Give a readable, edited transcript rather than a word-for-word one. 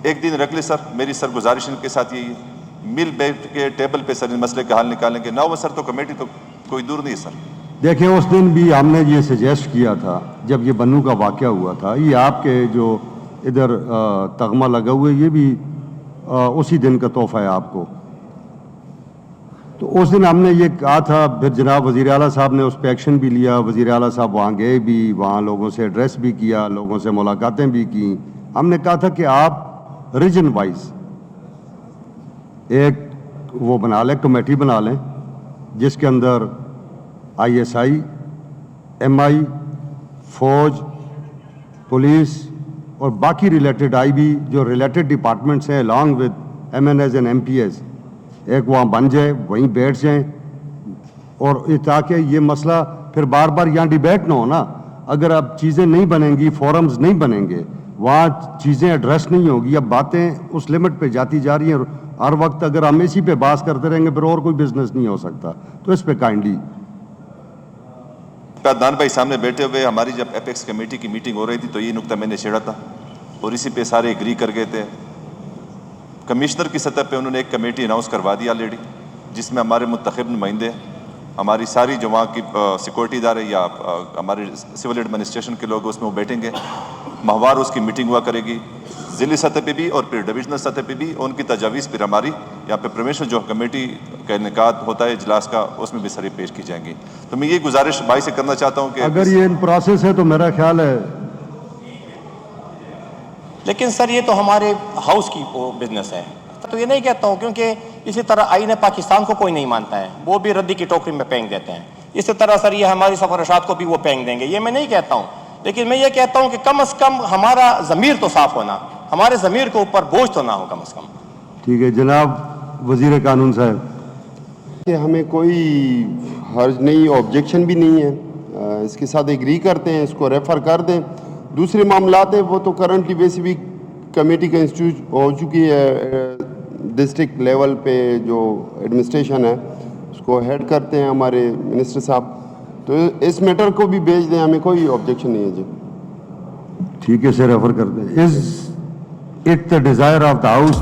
ایک دن رکھ لے سر، میری سر گزارش ان کے ساتھ یہی ہے، مل بیٹھ کے ٹیبل پہ سر ان مسئلے کا حل نکالیں گے. 9 سر تو کمیٹی تو کوئی دور نہیں ہے سر. دیکھیں اس دن بھی ہم نے یہ سجیسٹ کیا تھا جب یہ بنو کا واقعہ ہوا تھا، یہ آپ کے جو ادھر تغمہ لگا ہوئے یہ بھی اسی دن کا تحفہ ہے آپ کو. تو اس دن ہم نے یہ کہا تھا، پھر جناب وزیر اعلیٰ صاحب نے اس پہ ایکشن بھی لیا. وزیر اعلیٰ صاحب وہاں گئے بھی، وہاں لوگوں سے ایڈریس بھی کیا، لوگوں سے ملاقاتیں بھی کی. ہم نے کہا تھا کہ آپ ریجن وائز ایک وہ بنا لیں، کمیٹی بنا لیں جس کے اندر آئی ایس آئی، ایم آئی، فوج، پولیس اور باقی ریلیٹڈ آئی بی جو ریلیٹڈ ڈپارٹمنٹس ہیں along with M N As and M P As ایک وہاں بن جائے، وہیں بیٹھ جائیں. اور تاکہ یہ مسئلہ پھر بار بار یہاں ڈیبیٹ نہ ہو نا. اگر اب چیزیں نہیں بنیں گی، فورمز نہیں بنیں گے، وہاں چیزیں ایڈریس نہیں ہوگی، اب باتیں اس لمٹ پہ جاتی جا رہی ہیں. ہر وقت اگر ہم اسی پہ بحث کرتے رہیں گے پھر اور کوئی بزنس نہیں ہو سکتا. تو اس پہ کائنڈلی عدنان بھائی سامنے بیٹھے ہوئے، ہماری جب ایپیکس کمیٹی کی میٹنگ ہو رہی تھی تو یہ نقطہ میں نے چھیڑا تھا اور اسی پہ سارے ایگری کر گئے تھے. کمشنر کی سطح پہ انہوں نے ایک کمیٹی اناؤنس کروا دیا آلریڈی، جس میں ہمارے منتخب نمائندے، ہماری ساری جو وہاں کی سیکورٹی ادارے یا ہمارے سول ایڈمنسٹریشن کے لوگ اس میں وہ بیٹھیں گے. ماہوار اس کی میٹنگ ہوا کرے گی، ضلعی سطح پہ بھی اور پھر ڈویژنل سطح پہ بھی. ان کی تجاویز پھر ہماری یہاں پہ پروینشنل جو کمیٹی کا انعقاد ہوتا ہے اجلاس کا، اس میں بھی ساری پیش کی جائیں گی. تو میں یہ گزارش بھائی سے کرنا چاہتا ہوں کہ اگر یہ ان پروسیس ہے تو میرا خیال ہے. لیکن سر یہ تو ہمارے ہاؤس کی بزنس ہے، تو یہ نہیں کہتا ہوں، کیونکہ اسی طرح آئین پاکستان کو کوئی نہیں مانتا ہے، وہ بھی ردی کی ٹوکری میں پھینک دیتے ہیں. اسی طرح سر یہ ہماری سفارشات کو بھی وہ پھینک دیں گے، یہ میں نہیں کہتا ہوں. لیکن میں یہ کہتا ہوں کہ کم از کم ہمارا ضمیر تو صاف ہونا، ہمارے ضمیر کے اوپر بوجھ تو نہ ہو کم از کم. ٹھیک ہے جناب وزیر قانون صاحب. کہ ہمیں کوئی حرج نہیں، آبجیکشن بھی نہیں ہے، اس کے ساتھ ایگری کرتے ہیں، اس کو ریفر کر دیں. دوسرے معاملات ہیں وہ تو کرنٹلی ویسے بھی کمیٹی کا انسٹیٹیوٹ ہو چکی ہے. ڈسٹرکٹ لیول پہ جو ایڈمنسٹریشن ہے اس کو ہیڈ کرتے ہیں ہمارے منسٹر صاحب، تو اس میٹر کو بھی بھیج دیں، ہمیں کوئی آبجیکشن نہیں ہے. جی ٹھیک ہے سر، ریفر کر دیں. Is it the desire of the house